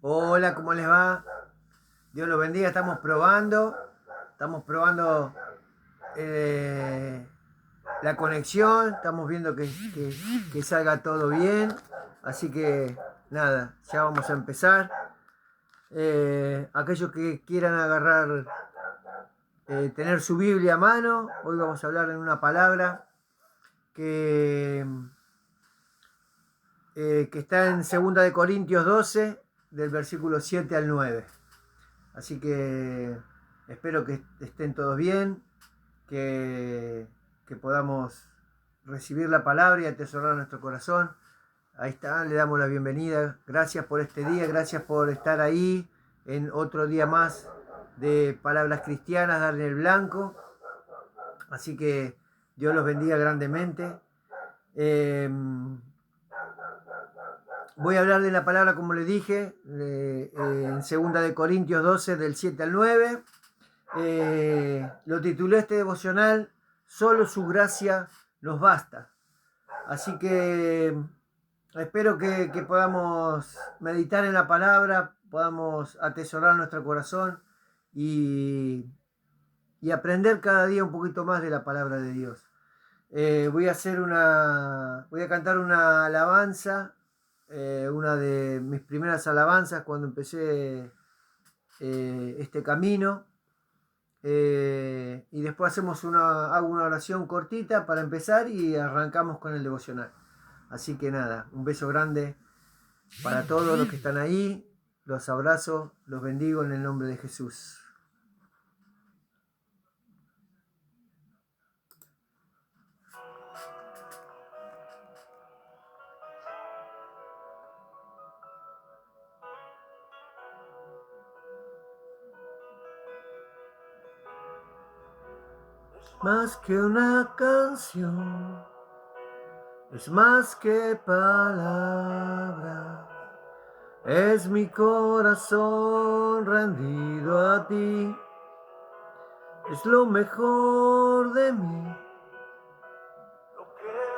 Hola, ¿cómo les va? Dios los bendiga. Estamos probando eh, la conexión, estamos viendo que salga todo bien. Así que nada, ya vamos a empezar. Aquellos que quieran agarrar, tener su Biblia a mano, hoy vamos a hablar en una palabra que, que está en 2 Corintios 12, del versículo 7 al 9. Así que espero que estén todos bien, que, que podamos recibir la palabra y atesorar nuestro corazón. Ahí está, le damos la bienvenida. Gracias por este día, gracias por estar ahí en otro día más de palabras cristianas, darle el blanco. Así que Dios los bendiga grandemente. Eh, Voy a hablar de la palabra como le dije, en 2 Corintios 12, del 7 al 9. Lo titulé este devocional, Solo su gracia nos basta. Así que espero que podamos meditar en la palabra, podamos atesorar nuestro corazón y, y aprender cada día un poquito más de la palabra de Dios. Voy a cantar una alabanza, una de mis primeras alabanzas cuando empecé este camino. Y después hago una oración cortita para empezar y arrancamos con el devocional. Así que nada, un beso grande para todos los que están ahí. Los abrazo, los bendigo en el nombre de Jesús. Más que una canción, es más que palabras. Es mi corazón rendido a ti, es lo mejor de mí.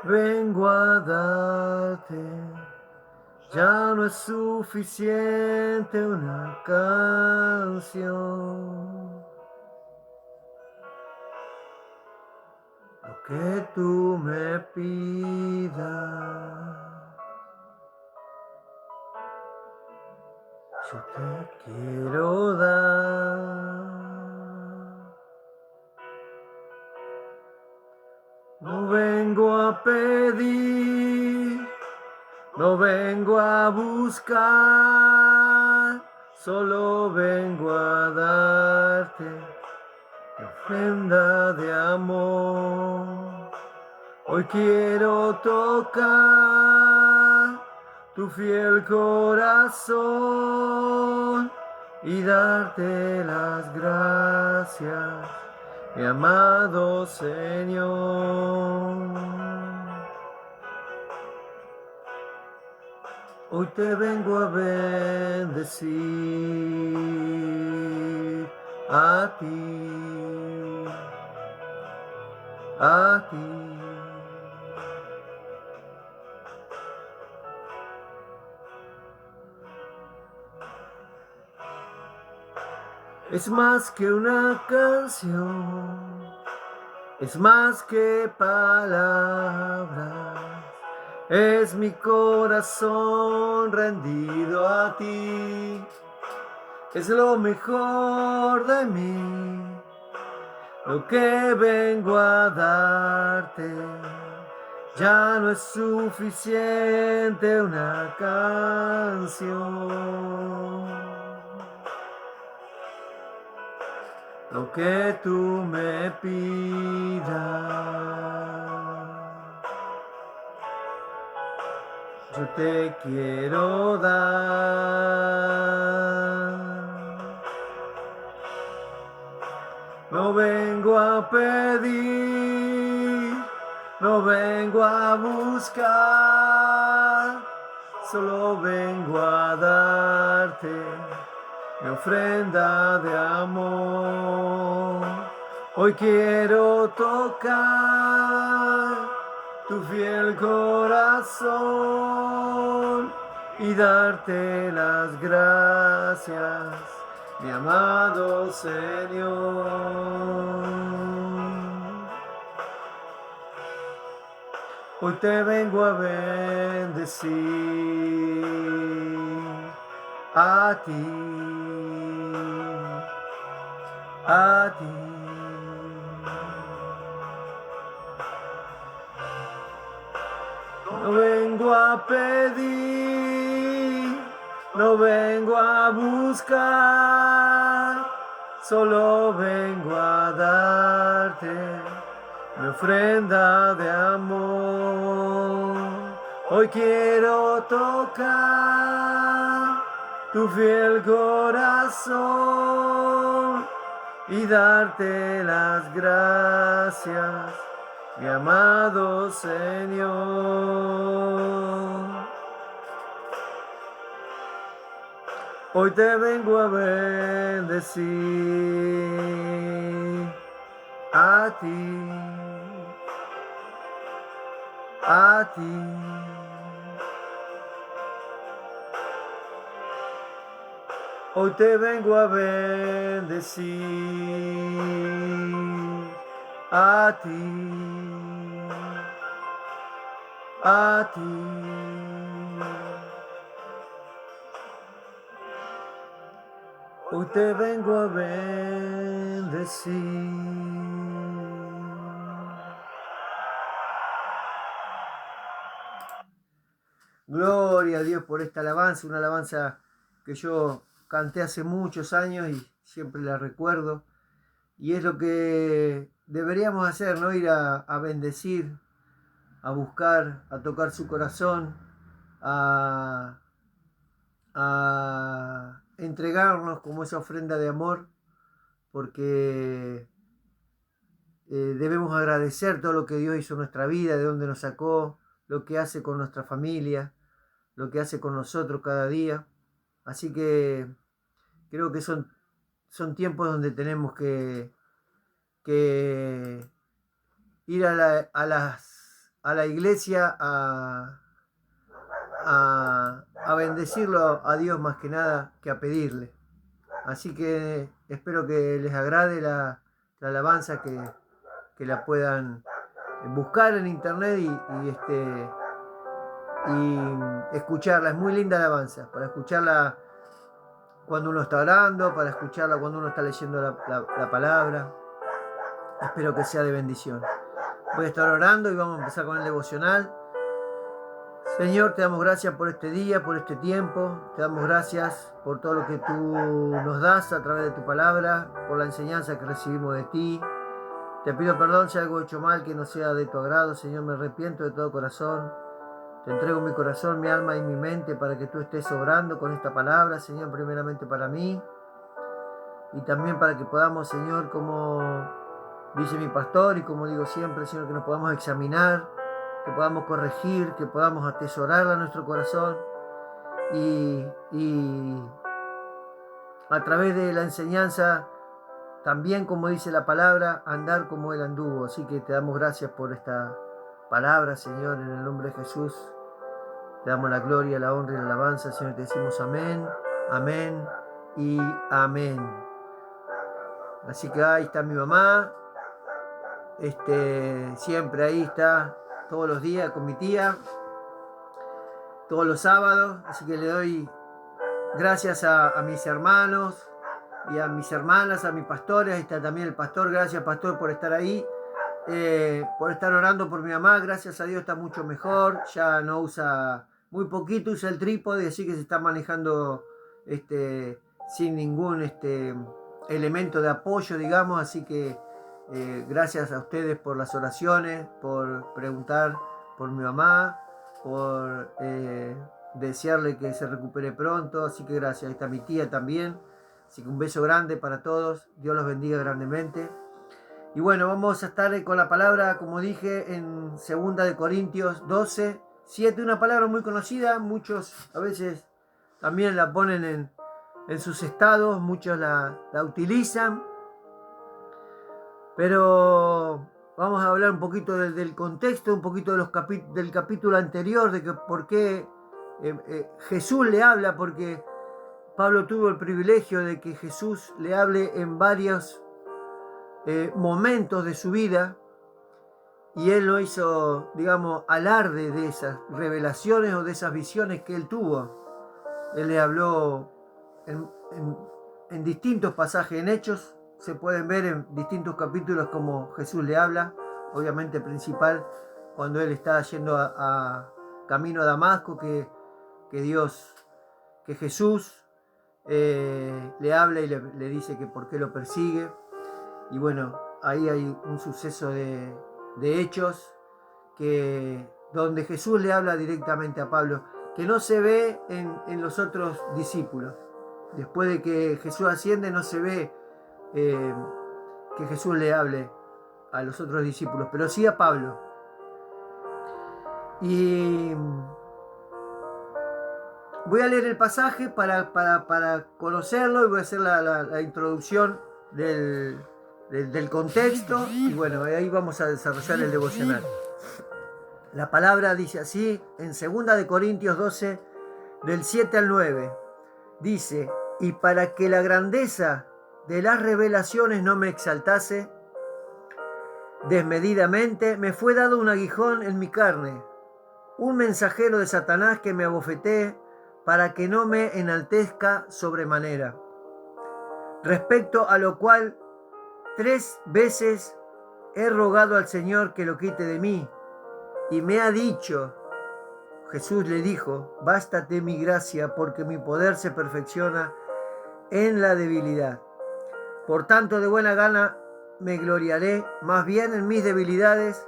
Vengo a darte, ya no es suficiente una canción. Lo que tú me pidas, yo te quiero dar. No vengo a pedir, no vengo a buscar, solo vengo a darte mi ofrenda de amor. Hoy quiero tocar tu fiel corazón y darte las gracias, mi amado Señor. Hoy te vengo a bendecir a ti, a ti. Es más que una canción, es más que palabras, es mi corazón rendido a ti, es lo mejor de mí, lo que vengo a darte, ya no es suficiente una canción. Lo que tú me pidas, yo te quiero dar. No vengo a pedir, no vengo a buscar, solo vengo a darte mi ofrenda de amor. Hoy quiero tocar tu fiel corazón y darte las gracias, mi amado Señor. Hoy te vengo a bendecir a ti, a ti. No vengo a pedir, no vengo a buscar, solo vengo a darte mi ofrenda de amor. Hoy quiero tocar tu fiel corazón y darte las gracias, mi amado Señor. Hoy te vengo a bendecir a ti, a ti. Hoy te vengo a bendecir a ti, a ti. Hoy te vengo a bendecir. Gloria a Dios por esta alabanza, una alabanza que yo canté hace muchos años y siempre la recuerdo. Y es lo que deberíamos hacer, ¿no? Ir a bendecir, a buscar, a tocar su corazón, a entregarnos como esa ofrenda de amor, porque debemos agradecer todo lo que Dios hizo en nuestra vida, de dónde nos sacó, lo que hace con nuestra familia, lo que hace con nosotros cada día. Así que creo que son tiempos donde tenemos que ir a la iglesia a bendecirlo a Dios más que nada que a pedirle. Así que espero que les agrade la alabanza, que la puedan buscar en internet y escucharla. Es muy linda alabanza, para escucharla cuando uno está orando, para escucharla cuando uno está leyendo la palabra. Espero que sea de bendición. Voy a estar orando y vamos a empezar con el devocional. Señor, te damos gracias por este día, por este tiempo. Te damos gracias por todo lo que tú nos das a través de tu palabra, por la enseñanza que recibimos de ti. Te pido perdón si algo he hecho mal que no sea de tu agrado. Señor, me arrepiento de todo corazón. Te entrego mi corazón, mi alma y mi mente para que tú estés obrando con esta palabra, Señor, primeramente para mí. Y también para que podamos, Señor, como dice mi pastor y como digo siempre, Señor, que nos podamos examinar, que podamos corregir, que podamos atesorarla en nuestro corazón y a través de la enseñanza, también como dice la palabra, andar como Él anduvo. Así que te damos gracias por esta palabra, Señor, en el nombre de Jesús. Te damos la gloria, la honra y la alabanza, Señor. Te decimos amén, amén y amén. Así que ahí está mi mamá. Siempre ahí está, todos los días con mi tía, todos los sábados. Así que le doy gracias a mis hermanos y a mis hermanas, a mis pastores. Ahí está también el pastor. Gracias, pastor, por estar ahí, por estar orando por mi mamá. Gracias a Dios está mucho mejor. Ya no usa, muy poquito usa el trípode, así que se está manejando sin ningún elemento de apoyo, digamos. Así que gracias a ustedes por las oraciones, por preguntar por mi mamá, por desearle que se recupere pronto. Así que gracias. Ahí está mi tía también. Así que un beso grande para todos. Dios los bendiga grandemente. Y bueno, vamos a estar con la palabra, como dije, en 2 Corintios 12, 7. Una palabra muy conocida. Muchos a veces también la ponen en sus estados. Muchos la utilizan. Pero vamos a hablar un poquito del contexto, un poquito de del capítulo anterior, de que por qué Jesús le habla, porque Pablo tuvo el privilegio de que Jesús le hable en varios momentos de su vida, y él no hizo, digamos, alarde de esas revelaciones o de esas visiones que él tuvo. Él le habló en distintos pasajes, en Hechos se pueden ver en distintos capítulos como Jesús le habla, obviamente principal cuando él está yendo a camino a Damasco, que Jesús le habla y le dice que por qué lo persigue. Y bueno, ahí hay un suceso de Hechos donde Jesús le habla directamente a Pablo, que no se ve en los otros discípulos. Después de que Jesús asciende, no se ve que Jesús le hable a los otros discípulos, pero sí a Pablo. Y voy a leer el pasaje para conocerlo, y voy a hacer la introducción del contexto, y bueno, ahí vamos a desarrollar el devocional. La palabra dice así en 2 Corintios 12, del 7 al 9. Dice: y para que la grandeza de las revelaciones no me exaltase desmedidamente, me fue dado un aguijón en mi carne, un mensajero de Satanás que me abofetee, para que no me enaltezca sobremanera. Respecto a lo cual 3 veces he rogado al Señor que lo quite de mí, y me ha dicho, Jesús le dijo: bástate mi gracia, porque mi poder se perfecciona en la debilidad. Por tanto, de buena gana me gloriaré más bien en mis debilidades,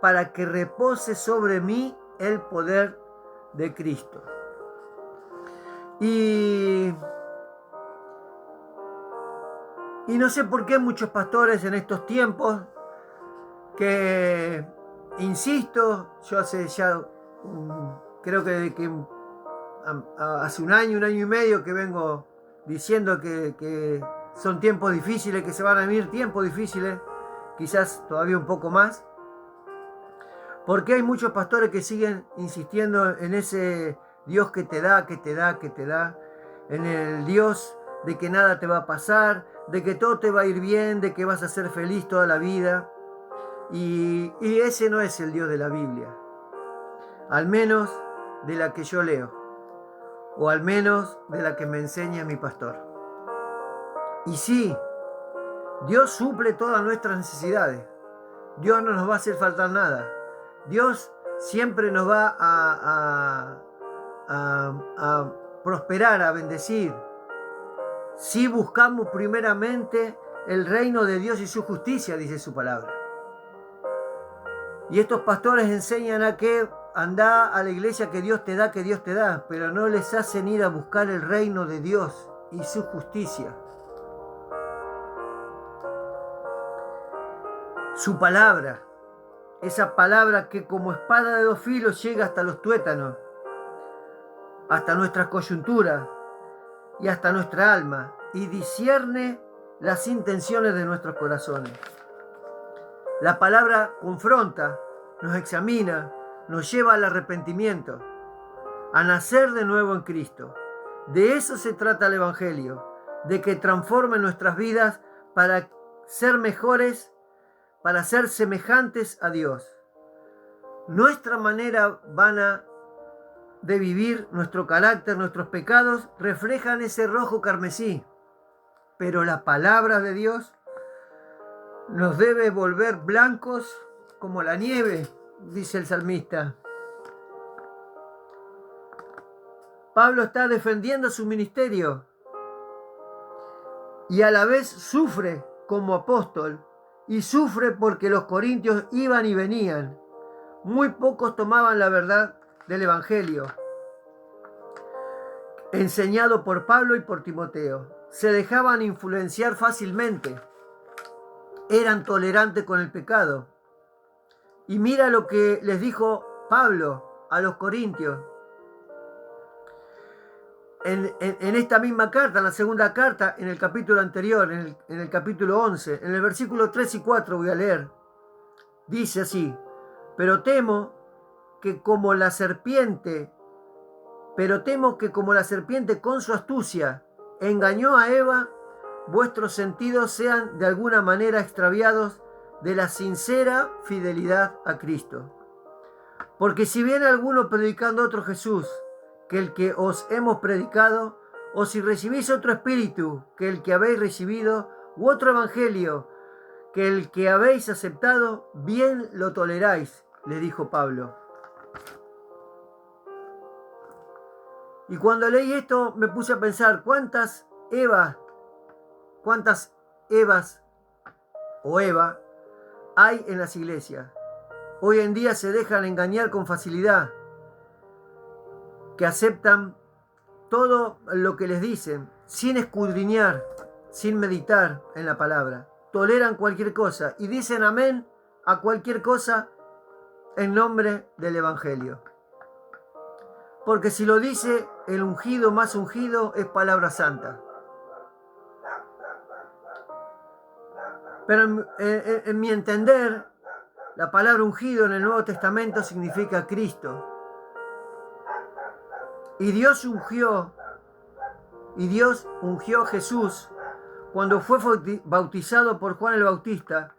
para que repose sobre mí el poder de Cristo. Y no sé por qué muchos pastores en estos tiempos, que insisto, yo hace ya creo que hace un año y medio que vengo diciendo que son tiempos difíciles, que se van a venir tiempos difíciles, quizás todavía un poco más, porque hay muchos pastores que siguen insistiendo en ese Dios que te da, en el Dios de que nada te va a pasar, de que todo te va a ir bien, de que vas a ser feliz toda la vida. Y ese no es el Dios de la Biblia, al menos de la que yo leo, o al menos de la que me enseña mi pastor. Y sí, Dios suple todas nuestras necesidades. Dios no nos va a hacer faltar nada. Dios siempre nos va a prosperar, a bendecir, si buscamos primeramente el reino de Dios y su justicia, dice su palabra. Y estos pastores enseñan a que anda a la iglesia, que Dios te da, pero no les hacen ir a buscar el reino de Dios y su justicia. Su palabra, esa palabra que como espada de 2 filos llega hasta los tuétanos, hasta nuestras coyunturas y hasta nuestra alma, y discierne las intenciones de nuestros corazones. La palabra confronta, nos examina, nos lleva al arrepentimiento, a nacer de nuevo en Cristo. De eso se trata el Evangelio, de que transforme nuestras vidas para ser mejores, para ser semejantes a Dios. Nuestra manera vana de vivir, nuestro carácter, nuestros pecados, reflejan ese rojo carmesí, pero la palabra de Dios nos debe volver blancos como la nieve, dice el salmista. Pablo está defendiendo su ministerio y a la vez sufre como apóstol, y sufre porque los corintios iban y venían. Muy pocos tomaban la verdad del Evangelio, enseñado por Pablo y por Timoteo. Se dejaban influenciar fácilmente. Eran tolerantes con el pecado. Y mira lo que les dijo Pablo a los corintios. En esta misma carta, en la segunda carta, en el capítulo anterior, en el capítulo 11, en el versículo 3 y 4 voy a leer. Dice así: pero temo que como la serpiente Pero temo que como la serpiente con su astucia engañó a Eva, vuestros sentidos sean de alguna manera extraviados de la sincera fidelidad a Cristo. Porque si viene alguno predicando otro Jesús que el que os hemos predicado, o si recibís otro espíritu que el que habéis recibido, u otro evangelio que el que habéis aceptado, bien lo toleráis, le dijo Pablo. Y cuando leí esto me puse a pensar cuántas Evas o Eva hay en las iglesias. Hoy en día se dejan engañar con facilidad, que aceptan todo lo que les dicen, sin escudriñar, sin meditar en la palabra. Toleran cualquier cosa y dicen amén a cualquier cosa en nombre del Evangelio. Porque si lo dice el ungido más ungido, es palabra santa. Pero en mi entender, la palabra ungido en el Nuevo Testamento significa Cristo. Y Dios ungió a Jesús cuando fue bautizado por Juan el Bautista.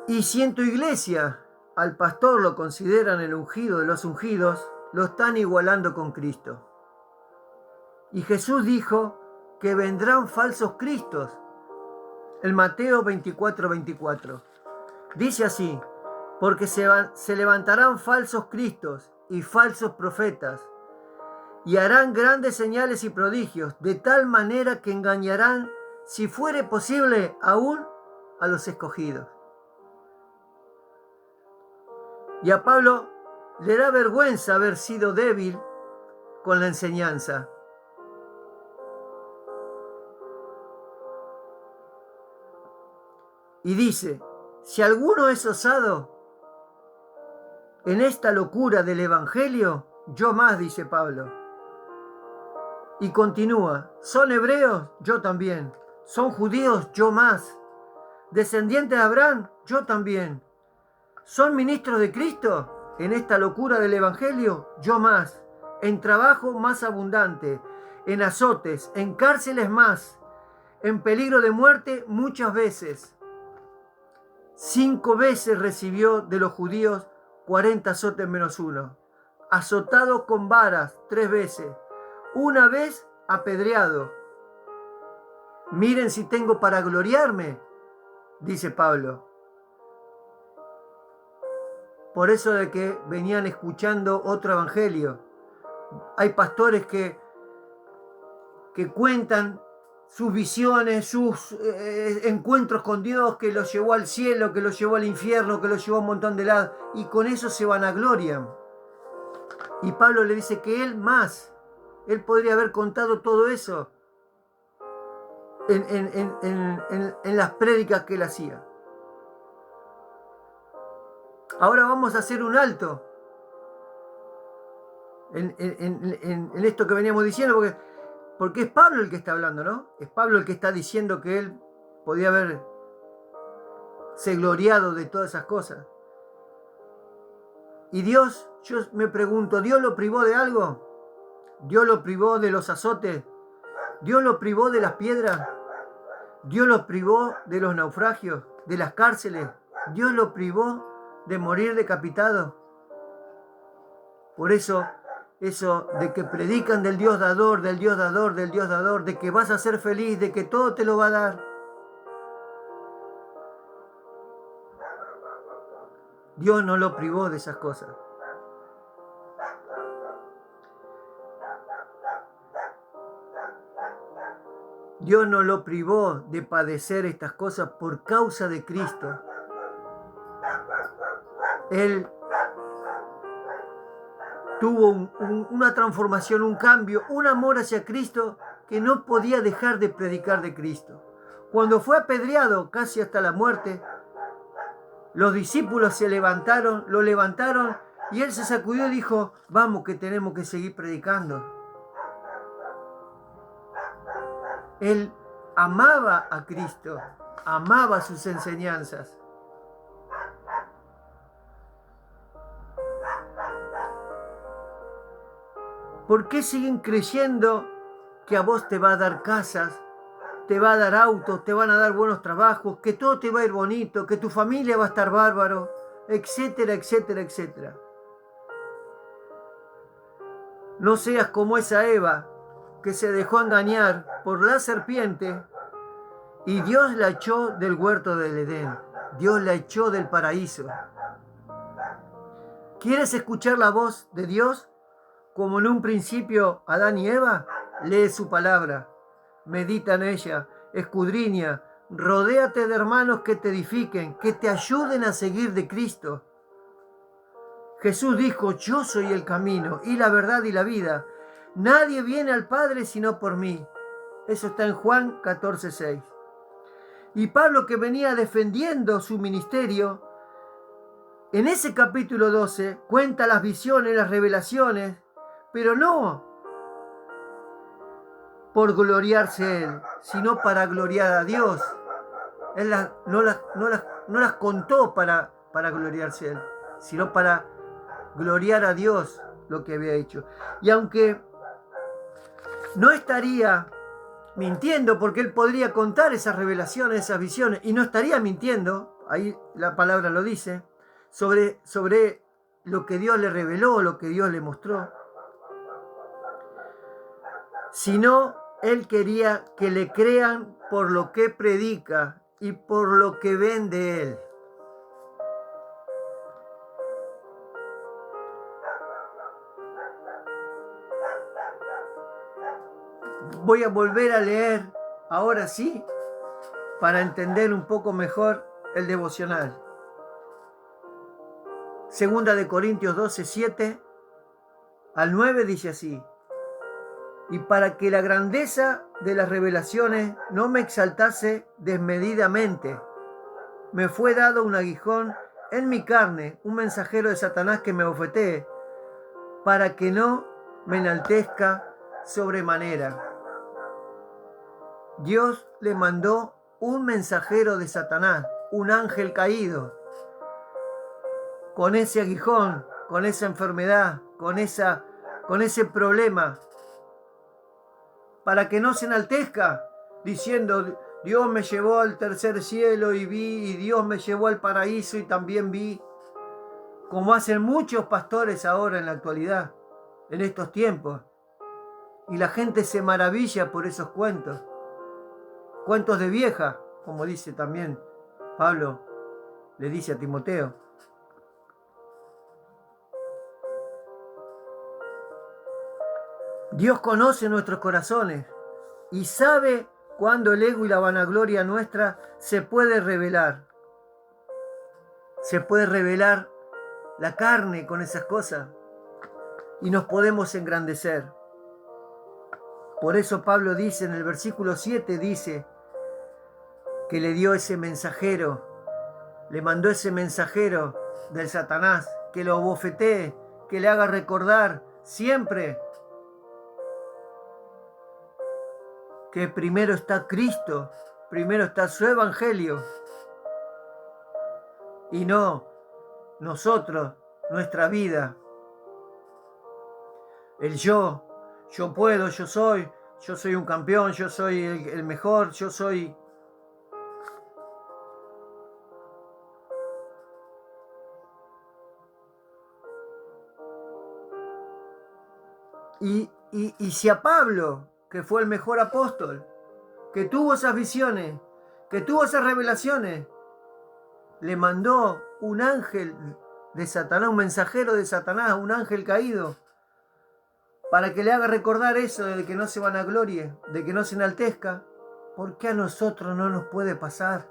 Y si en tu iglesia al pastor lo consideran el ungido de los ungidos, lo están igualando con Cristo. Y Jesús dijo que vendrán falsos cristos. En Mateo 24:24. Dice así: porque se levantarán falsos cristos y falsos profetas, y harán grandes señales y prodigios, de tal manera que engañarán, si fuere posible, aún a los escogidos. Y a Pablo le da vergüenza haber sido débil con la enseñanza. Y dice: si alguno es osado en esta locura del Evangelio, yo más, dice Pablo. Y continúa: son hebreos, yo también. Son judíos, yo más. Descendientes de Abraham, yo también. ¿Son ministros de Cristo en esta locura del Evangelio? Yo más. En trabajo más abundante, en azotes, en cárceles más, en peligro de muerte muchas veces. 5 veces recibió de los judíos 40 azotes menos 1. Azotado con varas 3 veces. 1 vez apedreado. Miren si tengo para gloriarme, dice Pablo. Por eso de que venían escuchando otro evangelio. Hay pastores que cuentan sus visiones, sus encuentros con Dios, que los llevó al cielo, que los llevó al infierno, que los llevó a un montón de lados, y con eso se vanaglorian. Y Pablo le dice que él podría haber contado todo eso en las prédicas que él hacía. Ahora vamos a hacer un alto en esto que veníamos diciendo, porque es Pablo el que está hablando, ¿no? Es Pablo el que está diciendo que él podía haberse gloriado de todas esas cosas. Y Dios, yo me pregunto, ¿Dios lo privó de algo? ¿Dios lo privó de los azotes? ¿Dios lo privó de las piedras? ¿Dios lo privó de los naufragios, de las cárceles? ¿Dios lo privó de morir decapitado? Por eso de que predican del Dios dador, del Dios dador, del Dios dador, de que vas a ser feliz, de que todo te lo va a dar. Dios no lo privó de esas cosas. Dios no lo privó de padecer estas cosas por causa de Cristo. Él tuvo una transformación, un cambio, un amor hacia Cristo que no podía dejar de predicar de Cristo. Cuando fue apedreado casi hasta la muerte, los discípulos lo levantaron y él se sacudió y dijo: vamos que tenemos que seguir predicando. Él amaba a Cristo, amaba sus enseñanzas. ¿Por qué siguen creyendo que a vos te va a dar casas, te va a dar autos, te van a dar buenos trabajos, que todo te va a ir bonito, que tu familia va a estar bárbaro, etcétera, etcétera, etcétera? No seas como esa Eva que se dejó engañar por la serpiente y Dios la echó del huerto del Edén. Dios la echó del paraíso. ¿Quieres escuchar la voz de Dios como en un principio Adán y Eva? Lee su palabra, medita en ella, escudriña, rodéate de hermanos que te edifiquen, que te ayuden a seguir de Cristo. Jesús dijo: yo soy el camino y la verdad y la vida. Nadie viene al Padre sino por mí. Eso está en Juan 14:6. Y Pablo, que venía defendiendo su ministerio, en ese capítulo 12 cuenta las visiones, las revelaciones, pero no por gloriarse él, sino para gloriar a Dios. Él no las contó para gloriarse él, sino para gloriar a Dios lo que había hecho. Y aunque no estaría mintiendo, porque él podría contar esas revelaciones, esas visiones, y no estaría mintiendo, ahí la palabra lo dice, sobre lo que Dios le reveló, lo que Dios le mostró, sino él quería que le crean por lo que predica y por lo que ven de él. Voy a volver a leer, ahora sí, para entender un poco mejor el devocional. Segunda de Corintios 12, 7 al 9 dice así: y para que la grandeza de las revelaciones no me exaltase desmedidamente, me fue dado un aguijón en mi carne, un mensajero de Satanás que me bofetee, para que no me enaltezca sobremanera. Dios le mandó un mensajero de Satanás, un ángel caído, con ese aguijón, con esa enfermedad, con ese problema, para que no se enaltezca, diciendo: Dios me llevó al tercer cielo y vi, y Dios me llevó al paraíso y también vi, como hacen muchos pastores ahora en la actualidad, en estos tiempos. Y la gente se maravilla por esos cuentos de vieja, como dice también Pablo, le dice a Timoteo. Dios conoce nuestros corazones y sabe cuándo el ego y la vanagloria nuestra se puede revelar. Se puede revelar la carne con esas cosas y nos podemos engrandecer. Por eso Pablo dice en el versículo 7, dice que le dio ese mensajero, le mandó ese mensajero del Satanás, que lo bofetee, que le haga recordar siempre que primero está Cristo, primero está su evangelio, y no nosotros, nuestra vida, el yo puedo, yo soy un campeón, yo soy el mejor, yo soy... Y si a Pablo, que fue el mejor apóstol, que tuvo esas visiones, que tuvo esas revelaciones, le mandó un ángel de Satanás, un mensajero de Satanás, un ángel caído, para que le haga recordar eso, de que no se vanaglorie, de que no se enaltezca, ¿por qué a nosotros no nos puede pasar?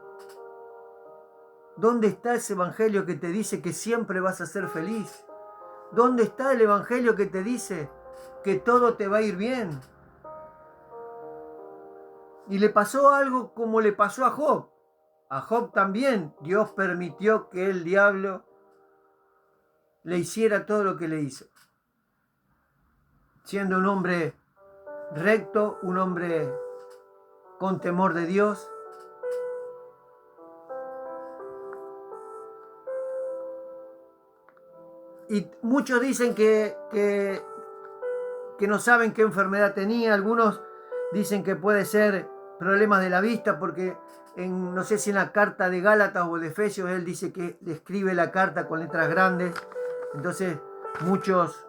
¿Dónde está ese evangelio que te dice que siempre vas a ser feliz? ¿Dónde está el evangelio que te dice que todo te va a ir bien? Y le pasó algo como le pasó a Job. A Job también Dios permitió que el diablo le hiciera todo lo que le hizo. Siendo un hombre recto, un hombre con temor de Dios. Y muchos dicen que que no saben qué enfermedad tenía. Algunos dicen que puede ser problemas de la vista, porque no sé si en la carta de Gálatas o de Efesios, él dice que le escribe la carta con letras grandes. Entonces muchos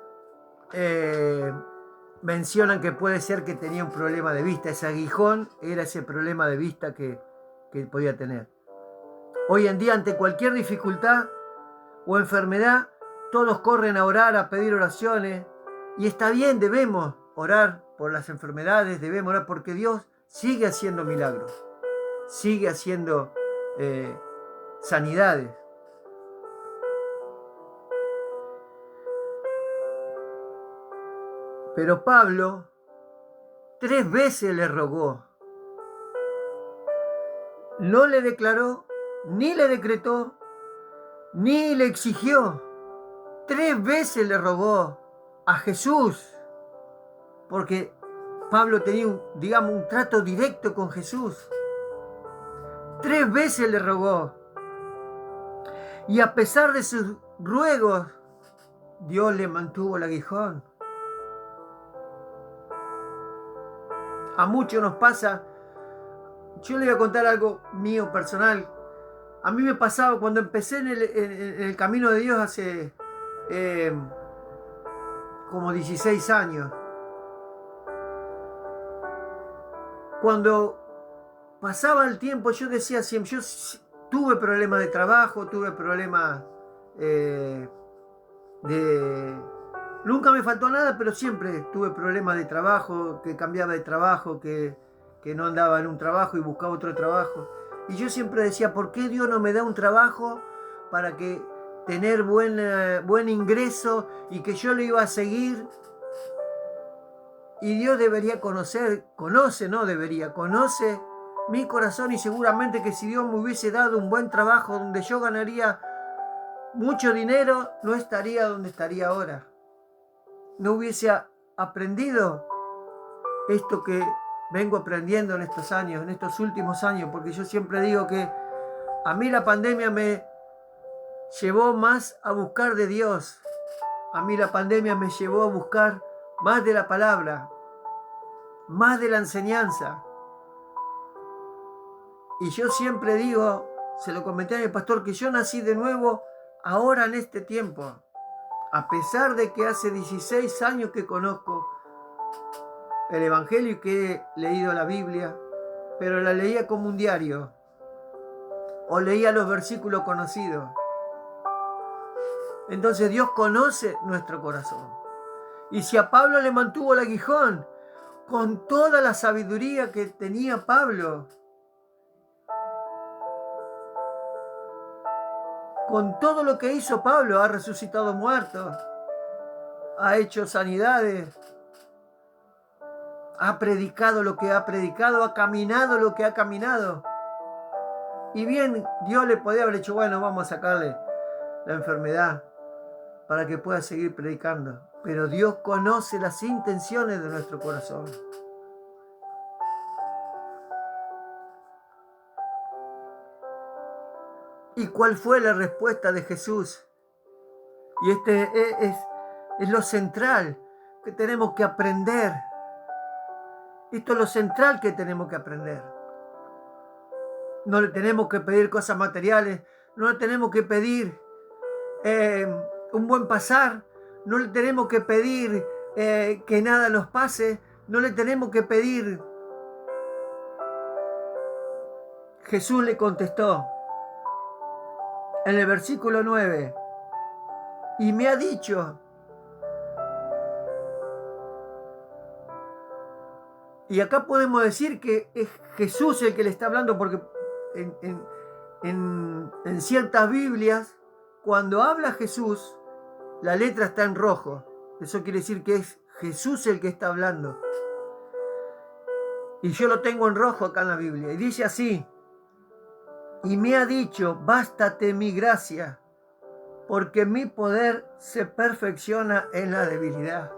mencionan que puede ser que tenía un problema de vista. Ese aguijón era ese problema de vista que podía tener. Hoy en día, ante cualquier dificultad o enfermedad, todos corren a orar, a pedir oraciones. Y está bien, debemos orar por las enfermedades, debemos orar porque Dios sigue haciendo milagros, sigue haciendo sanidades. Pero Pablo 3 veces le rogó. No le declaró, ni le decretó, ni le exigió. 3 veces le rogó a Jesús, porque Pablo tenía un trato directo con Jesús. 3 veces le rogó. Y a pesar de sus ruegos, Dios le mantuvo el aguijón. A muchos nos pasa. Yo le voy a contar algo mío personal. A mí me pasaba cuando empecé en el camino de Dios hace como 16 años. Cuando pasaba el tiempo, yo decía siempre, yo tuve problemas de trabajo, tuve problemas Nunca me faltó nada, pero siempre tuve problemas de trabajo, que cambiaba de trabajo, que no andaba en un trabajo y buscaba otro trabajo. Y yo siempre decía, ¿por qué Dios no me da un trabajo para que tener buen ingreso y que yo lo iba a seguir? Y Dios debería conoce mi corazón, y seguramente que si Dios me hubiese dado un buen trabajo donde yo ganaría mucho dinero, no estaría donde estaría ahora. No hubiese aprendido esto que vengo aprendiendo en estos años, en estos últimos años, porque yo siempre digo que a mí la pandemia me llevó más a buscar de Dios. A mí la pandemia me llevó a buscar más de la palabra, más de la enseñanza. Y yo siempre digo, se lo comenté a mi pastor, que yo nací de nuevo ahora en este tiempo. A pesar de que hace 16 años que conozco el Evangelio y que he leído la Biblia, pero la leía como un diario o leía los versículos conocidos. Entonces Dios conoce nuestro corazón. Y si a Pablo le mantuvo el aguijón, con toda la sabiduría que tenía Pablo, con todo lo que hizo Pablo, ha resucitado muertos, ha hecho sanidades, ha predicado lo que ha predicado, ha caminado lo que ha caminado. Y bien, Dios le podía haber dicho, bueno, vamos a sacarle la enfermedad para que pueda seguir predicando. Pero Dios conoce las intenciones de nuestro corazón. ¿Y cuál fue la respuesta de Jesús? Y este es lo central que tenemos que aprender. Esto es lo central que tenemos que aprender. No le tenemos que pedir cosas materiales, no le tenemos que pedir un buen pasar, no le tenemos que pedir que nada nos pase, no le tenemos que pedir. Jesús le contestó en el versículo 9, y me ha dicho, y acá podemos decir que es Jesús el que le está hablando, porque en ciertas Biblias, cuando habla Jesús, la letra está en rojo. Eso quiere decir que es Jesús el que está hablando. Y yo lo tengo en rojo acá en la Biblia. Y dice así, y me ha dicho, bástate mi gracia, porque mi poder se perfecciona en la debilidad.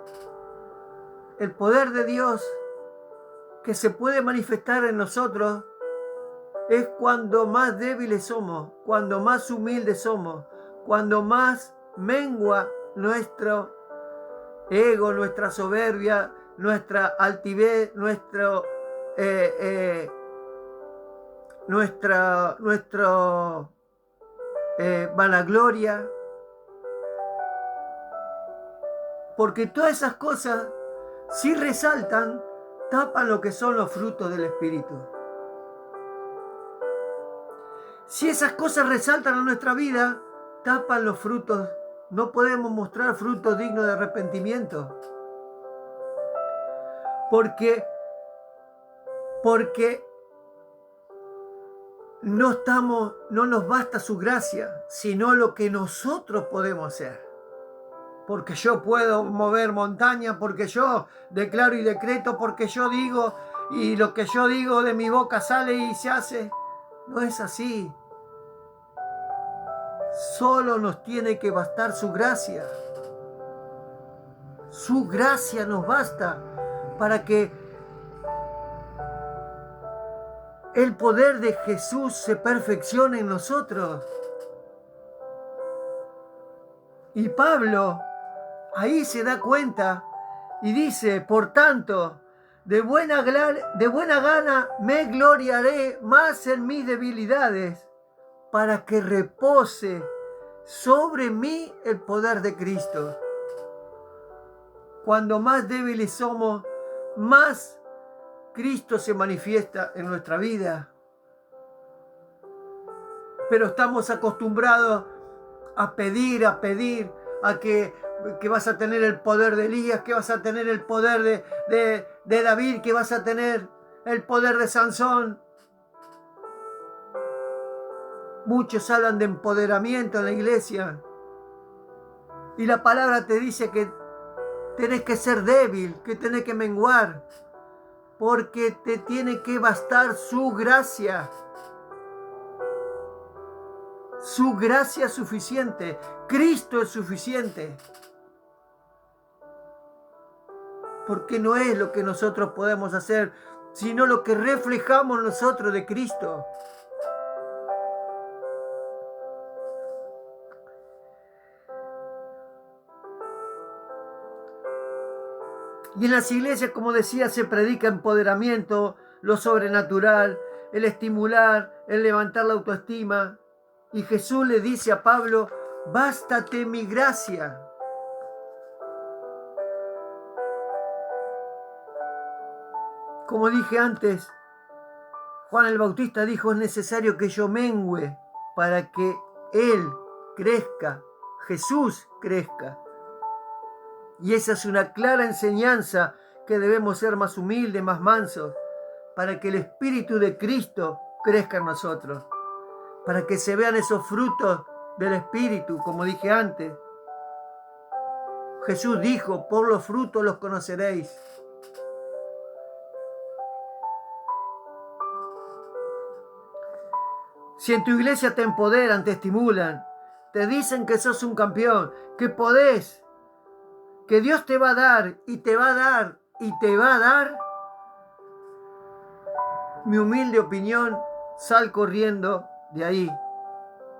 El poder de Dios que se puede manifestar en nosotros es cuando más débiles somos, cuando más humildes somos, cuando más mengua nuestro ego, nuestra soberbia, nuestra altivez, nuestro vanagloria, porque todas esas cosas, si resaltan, tapan lo que son los frutos del Espíritu. Si esas cosas resaltan en nuestra vida, tapan los frutos. No podemos mostrar frutos dignos de arrepentimiento. Porque no nos basta su gracia, sino lo que nosotros podemos hacer. Porque yo puedo mover montañas, porque yo declaro y decreto, porque yo digo, y lo que yo digo de mi boca sale y se hace. No es así. Solo nos tiene que bastar su gracia. Su gracia nos basta para que el poder de Jesús se perfeccione en nosotros. Y Pablo ahí se da cuenta y dice, por tanto, de buena gana me gloriaré más en mis debilidades, para que repose sobre mí el poder de Cristo. Cuando más débiles somos, más Cristo se manifiesta en nuestra vida. Pero estamos acostumbrados a pedir, a que vas a tener el poder de Elías, que vas a tener el poder de David, que vas a tener el poder de Sansón. Muchos hablan de empoderamiento en la iglesia. Y la palabra te dice que tenés que ser débil, que tenés que menguar, porque te tiene que bastar su gracia. Su gracia es suficiente. Cristo es suficiente. Porque no es lo que nosotros podemos hacer, sino lo que reflejamos nosotros de Cristo. Y en las iglesias, como decía, se predica empoderamiento, lo sobrenatural, el estimular, el levantar la autoestima. Y Jesús le dice a Pablo, bástate mi gracia. Como dije antes, Juan el Bautista dijo, es necesario que yo mengüe para que Él crezca, Jesús crezca. Y esa es una clara enseñanza que debemos ser más humildes, más mansos, para que el Espíritu de Cristo crezca en nosotros, para que se vean esos frutos del Espíritu, como dije antes. Jesús dijo, por los frutos los conoceréis. Si en tu iglesia te empoderan, te estimulan, te dicen que sos un campeón, que podés, que Dios te va a dar y te va a dar y te va a dar, mi humilde opinión, sal corriendo de ahí,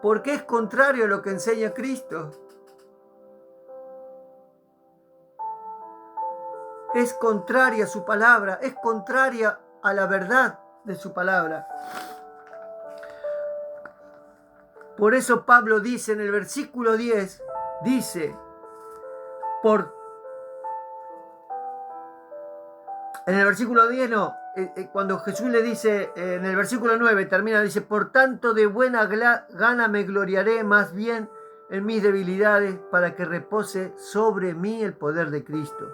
porque es contrario a lo que enseña Cristo. Es contraria a su palabra, es contraria a la verdad de su palabra. Por eso Pablo dice en el versículo 10, dice, en el versículo 10 no, cuando Jesús le dice, en el versículo 9 termina, dice, por tanto de buena gana me gloriaré más bien en mis debilidades para que repose sobre mí el poder de Cristo.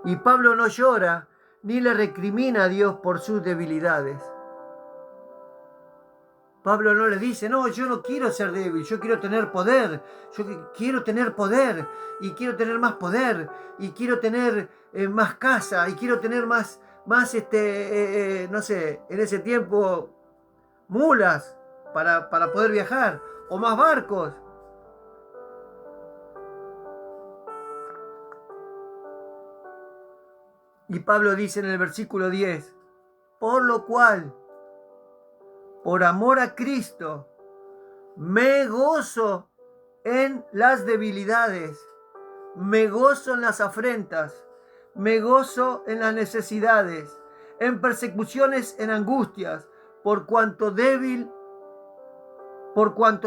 Y Pablo no llora ni le recrimina a Dios por sus debilidades. Pablo no le dice, no, yo no quiero ser débil, yo quiero tener poder, yo quiero tener poder, y quiero tener más poder, y quiero tener más casa, y quiero tener más no sé, en ese tiempo, mulas para poder viajar, o más barcos. Y Pablo dice en el versículo 10, por lo cual, por amor a Cristo, me gozo en las debilidades, Me gozo en las afrentas, me gozo en las necesidades, en persecuciones, en angustias, por cuanto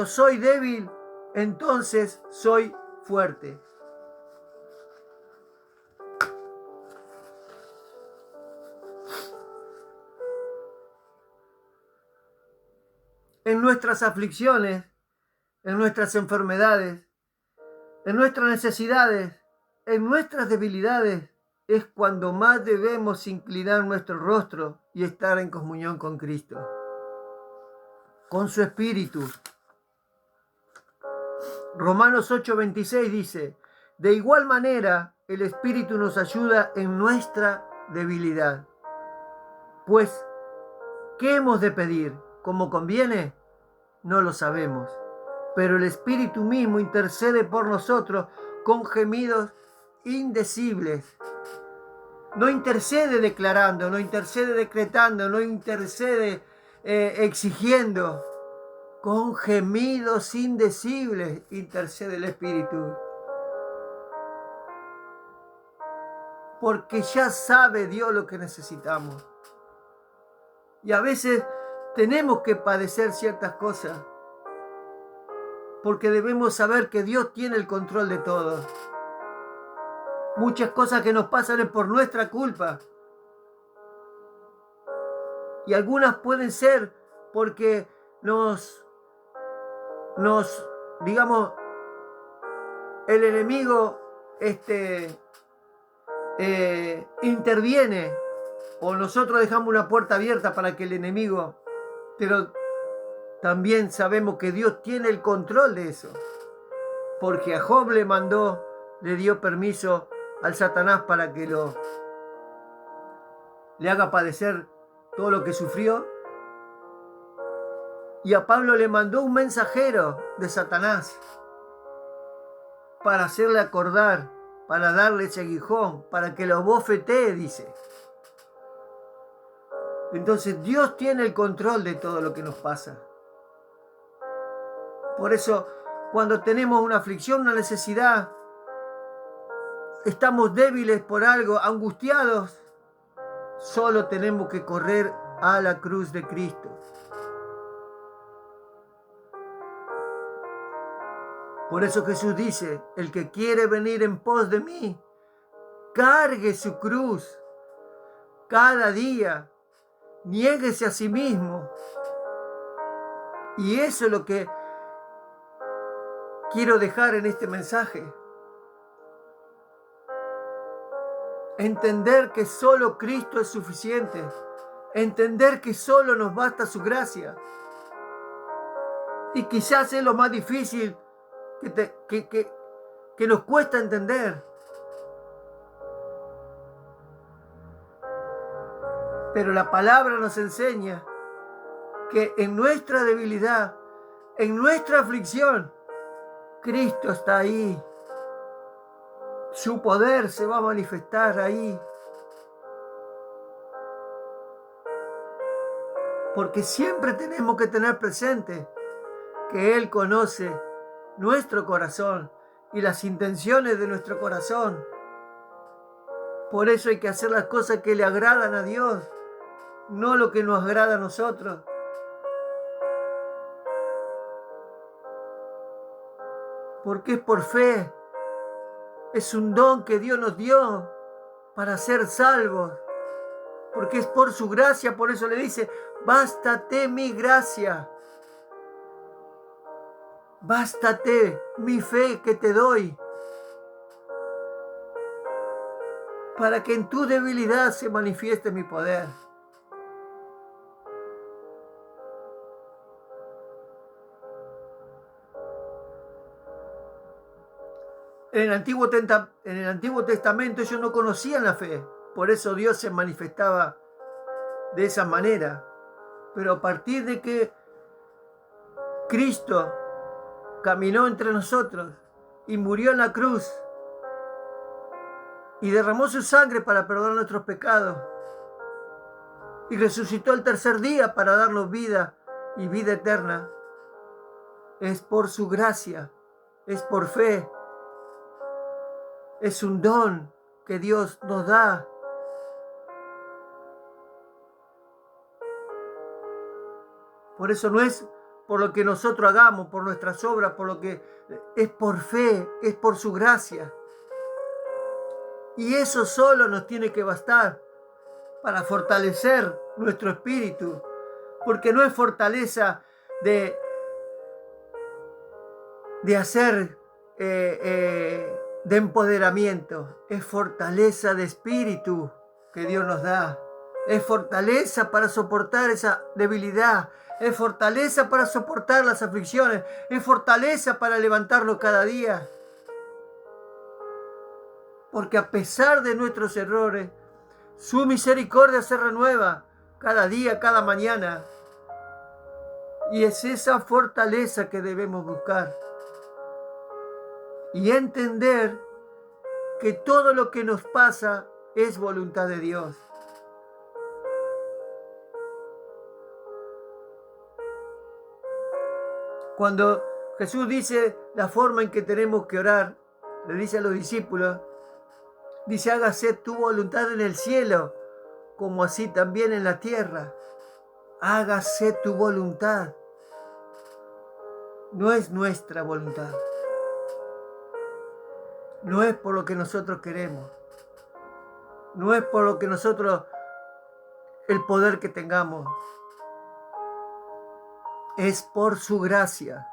soy débil, entonces soy fuerte. En nuestras aflicciones, en nuestras enfermedades, en nuestras necesidades, en nuestras debilidades, es cuando más debemos inclinar nuestro rostro y estar en comunión con Cristo, con su Espíritu. Romanos 8:26 dice: de igual manera, el Espíritu nos ayuda en nuestra debilidad. Pues, ¿qué hemos de pedir? ¿Cómo conviene? No lo sabemos. Pero el Espíritu mismo intercede por nosotros con gemidos indecibles. No intercede declarando, no intercede decretando, no intercede exigiendo. Con gemidos indecibles intercede el Espíritu. Porque ya sabe Dios lo que necesitamos. Y a veces tenemos que padecer ciertas cosas, porque debemos saber que Dios tiene el control de todo. Muchas cosas que nos pasan es por nuestra culpa. Y algunas pueden ser porque digamos, el enemigo interviene, o nosotros dejamos una puerta abierta para que el enemigo, pero también sabemos que Dios tiene el control de eso, porque a Job le dio permiso al Satanás para que le haga padecer todo lo que sufrió, y a Pablo le mandó un mensajero de Satanás para hacerle acordar, para darle ese aguijón, para que lo bofetee, dice. Entonces Dios tiene el control de todo lo que nos pasa. Por eso, cuando tenemos una aflicción, una necesidad, estamos débiles por algo, angustiados, solo tenemos que correr a la cruz de Cristo. Por eso Jesús dice: el que quiere venir en pos de mí, cargue su cruz cada día, niéguese a sí mismo. Y eso es lo que quiero dejar en este mensaje. Entender que solo Cristo es suficiente. Entender que solo nos basta su gracia. Y quizás es lo más difícil que nos cuesta entender. Pero la palabra nos enseña que en nuestra debilidad, en nuestra aflicción, Cristo está ahí. Su poder se va a manifestar ahí. Porque siempre tenemos que tener presente que Él conoce nuestro corazón y las intenciones de nuestro corazón. Por eso hay que hacer las cosas que le agradan a Dios, no lo que nos agrada a nosotros. Porque es por fe. Es un don que Dios nos dio para ser salvos. Porque es por su gracia, por eso le dice: bástate mi gracia. Bástate mi fe que te doy. Para que en tu debilidad se manifieste mi poder. En el Antiguo Testamento ellos no conocían la fe. Por eso Dios se manifestaba de esa manera. Pero a partir de que Cristo caminó entre nosotros y murió en la cruz y derramó su sangre para perdonar nuestros pecados y resucitó el tercer día para darnos vida y vida eterna, es por su gracia, es por fe. Es un don que Dios nos da. Por eso no es por lo que nosotros hagamos, por nuestras obras, por lo que es por fe, es por su gracia. Y eso solo nos tiene que bastar para fortalecer nuestro espíritu, porque no es fortaleza de hacer, de empoderamiento, es fortaleza de espíritu que Dios nos da, es fortaleza para soportar esa debilidad, es fortaleza para soportar las aflicciones, es fortaleza para levantarnos cada día, porque a pesar de nuestros errores, su misericordia se renueva cada día, cada mañana. Y es esa fortaleza que debemos buscar. Y entender que todo lo que nos pasa es voluntad de Dios. Cuando Jesús dice la forma en que tenemos que orar, le dice a los discípulos, dice, hágase tu voluntad en el cielo, como así también en la tierra. Hágase tu voluntad. No es nuestra voluntad. No es por lo que nosotros queremos. No es por lo que nosotros, el poder que tengamos. Es por su gracia.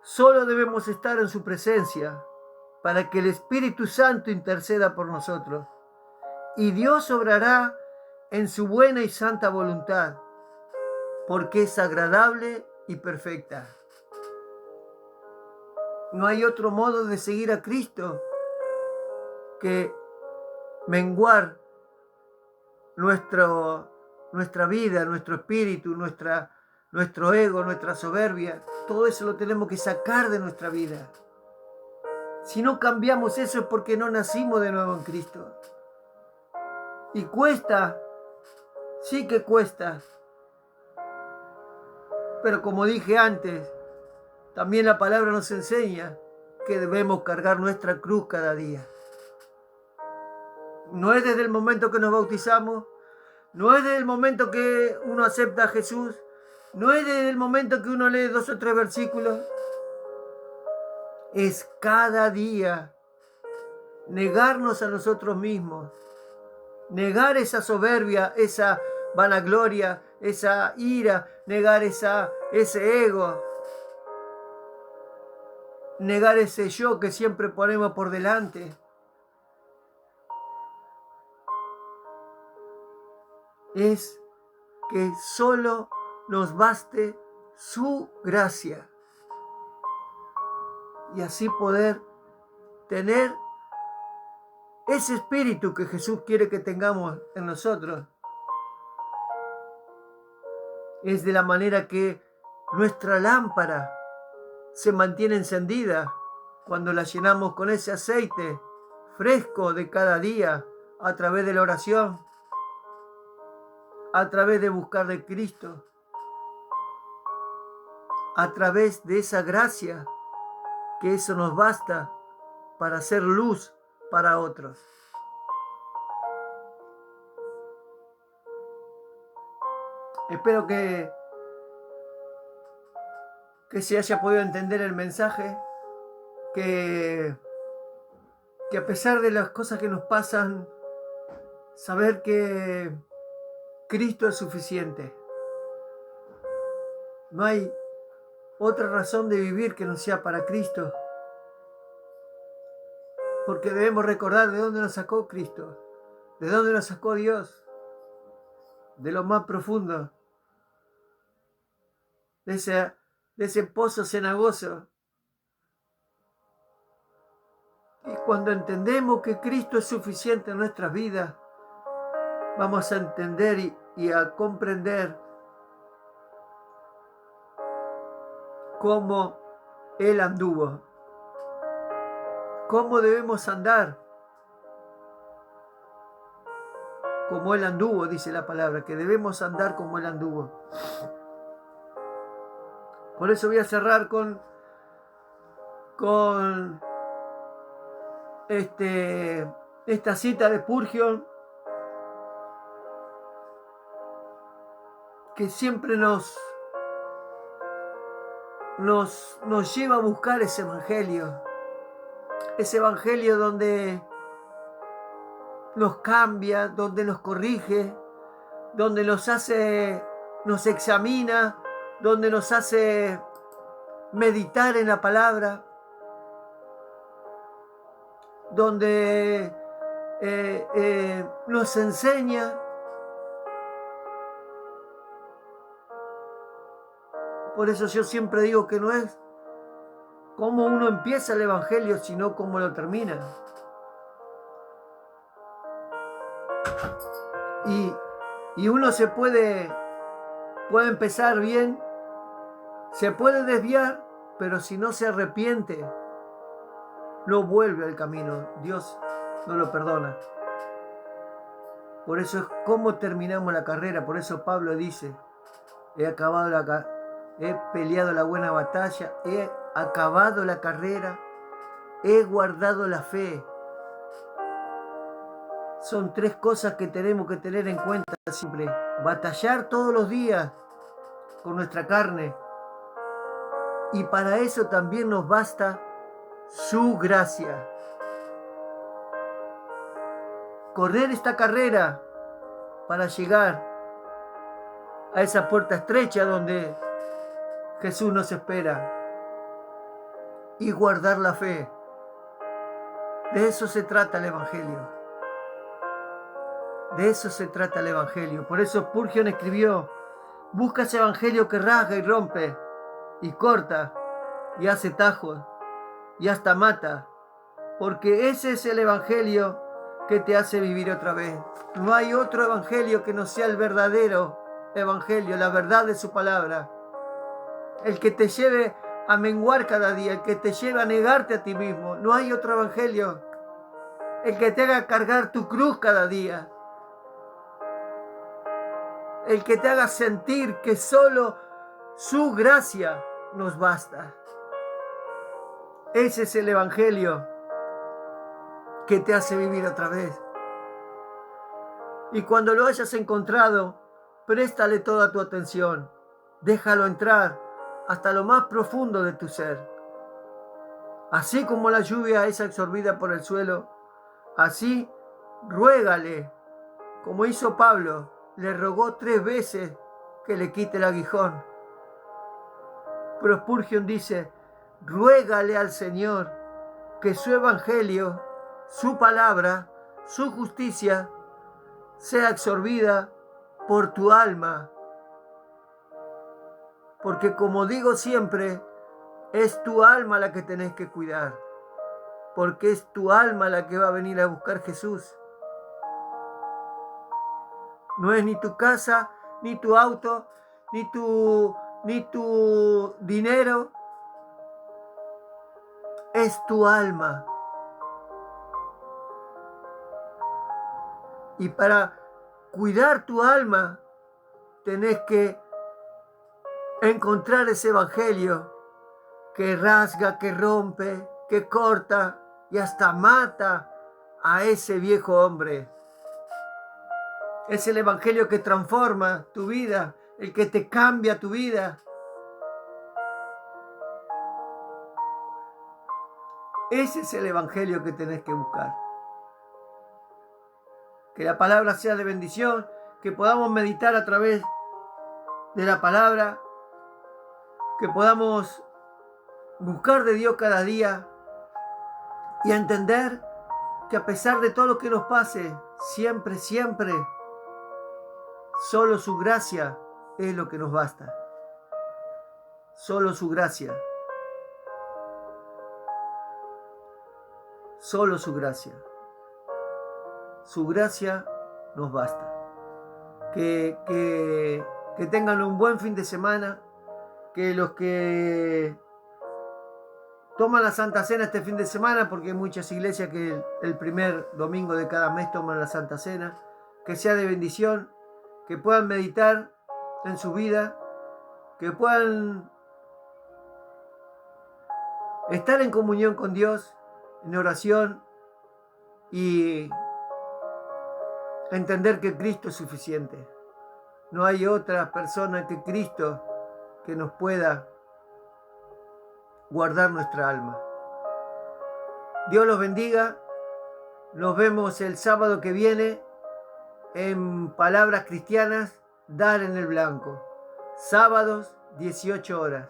Solo debemos estar en su presencia para que el Espíritu Santo interceda por nosotros. Y Dios obrará en su buena y santa voluntad, porque es agradable y perfecta. No hay otro modo de seguir a Cristo que menguar nuestra vida, nuestro espíritu, nuestro ego, nuestra soberbia. Todo eso lo tenemos que sacar de nuestra vida. Si no cambiamos eso es porque no nacimos de nuevo en Cristo. Y cuesta, sí que cuesta. Pero como dije antes, también la palabra nos enseña que debemos cargar nuestra cruz cada día. No es desde el momento que nos bautizamos, no es desde el momento que uno acepta a Jesús, no es desde el momento que uno lee 2 o 3 versículos. Es cada día negarnos a nosotros mismos, negar esa soberbia, esa vanagloria, esa ira, negar ese ego, negar ese yo que siempre ponemos por delante. Es que solo nos baste su gracia y así poder tener ese espíritu que Jesús quiere que tengamos en nosotros. Es de la manera que nuestra lámpara se mantiene encendida cuando la llenamos con ese aceite fresco de cada día a través de la oración, a través de buscar de Cristo, a través de esa gracia, que eso nos basta para hacer luz para otros. Espero que se haya podido entender el mensaje, que a pesar de las cosas que nos pasan, saber que Cristo es suficiente. No hay otra razón de vivir que no sea para Cristo. Porque debemos recordar de dónde nos sacó Cristo, de dónde nos sacó Dios, de lo más profundo, de ese pozo cenagoso. Y cuando entendemos que Cristo es suficiente en nuestras vidas, vamos a entender y a comprender cómo Él anduvo, cómo debemos andar como Él anduvo, dice la palabra, que debemos andar como Él anduvo. Por eso voy a cerrar con con esta cita de Spurgeon, que siempre nos lleva a buscar ese evangelio donde nos cambia, donde nos corrige, donde nos examina, donde nos hace meditar en la palabra, donde nos enseña. Por eso yo siempre digo que no es cómo uno empieza el evangelio, sino cómo lo termina. Y uno puede empezar bien, se puede desviar, pero si no se arrepiente, no vuelve al camino. Dios no lo perdona. Por eso es cómo terminamos la carrera. Por eso Pablo dice, he peleado la buena batalla, he acabado la carrera, he guardado la fe. Son 3 cosas que tenemos que tener en cuenta siempre. Batallar todos los días con nuestra carne. Y para eso también nos basta su gracia. Correr esta carrera para llegar a esa puerta estrecha donde Jesús nos espera. Y guardar la fe. De eso se trata el evangelio. De eso se trata el evangelio. Por eso Spurgeon escribió: busca ese evangelio que rasga y rompe, y corta, y hace tajos, y hasta mata. Porque ese es el evangelio que te hace vivir otra vez. No hay otro evangelio que no sea el verdadero evangelio, la verdad de su palabra. El que te lleve a menguar cada día, el que te lleve a negarte a ti mismo. No hay otro evangelio. El que te haga cargar tu cruz cada día. El que te haga sentir que solo su gracia nos basta. Ese es el evangelio que te hace vivir otra vez. Y cuando lo hayas encontrado, préstale toda tu atención. Déjalo entrar hasta lo más profundo de tu ser. Así como la lluvia es absorbida por el suelo, así ruégale, como hizo Pablo. Le rogó 3 veces que le quite el aguijón. Pero Spurgeon dice, ruégale al Señor que su evangelio, su palabra, su justicia sea absorbida por tu alma. Porque como digo siempre, es tu alma la que tenés que cuidar. Porque es tu alma la que va a venir a buscar Jesús. No es ni tu casa, ni tu auto, ni tu dinero. Es tu alma. Y para cuidar tu alma, tenés que encontrar ese evangelio que rasga, que rompe, que corta y hasta mata a ese viejo hombre. Es el evangelio que transforma tu vida, el que te cambia tu vida. Ese es el evangelio que tenés que buscar. Que la palabra sea de bendición, que podamos meditar a través de la palabra, que podamos buscar de Dios cada día y entender que a pesar de todo lo que nos pase, siempre, solo su gracia es lo que nos basta. Solo su gracia. Solo su gracia. Su gracia nos basta. Que tengan un buen fin de semana. Que los que toman la Santa Cena este fin de semana, porque hay muchas iglesias que el primer domingo de cada mes toman la Santa Cena, que sea de bendición, que puedan meditar en su vida, que puedan estar en comunión con Dios, en oración y entender que Cristo es suficiente. No hay otra persona que Cristo que nos pueda guardar nuestra alma. Dios los bendiga. Nos vemos el sábado que viene en Palabras Cristianas, Dar en el Blanco. Sábados, 18 horas.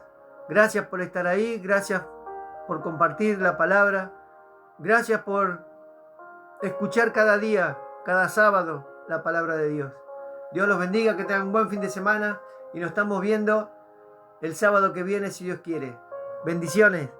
Gracias por estar ahí, gracias por compartir la palabra, gracias por escuchar cada día, cada sábado, la palabra de Dios. Dios los bendiga, que tengan un buen fin de semana y nos estamos viendo el sábado que viene si Dios quiere. Bendiciones.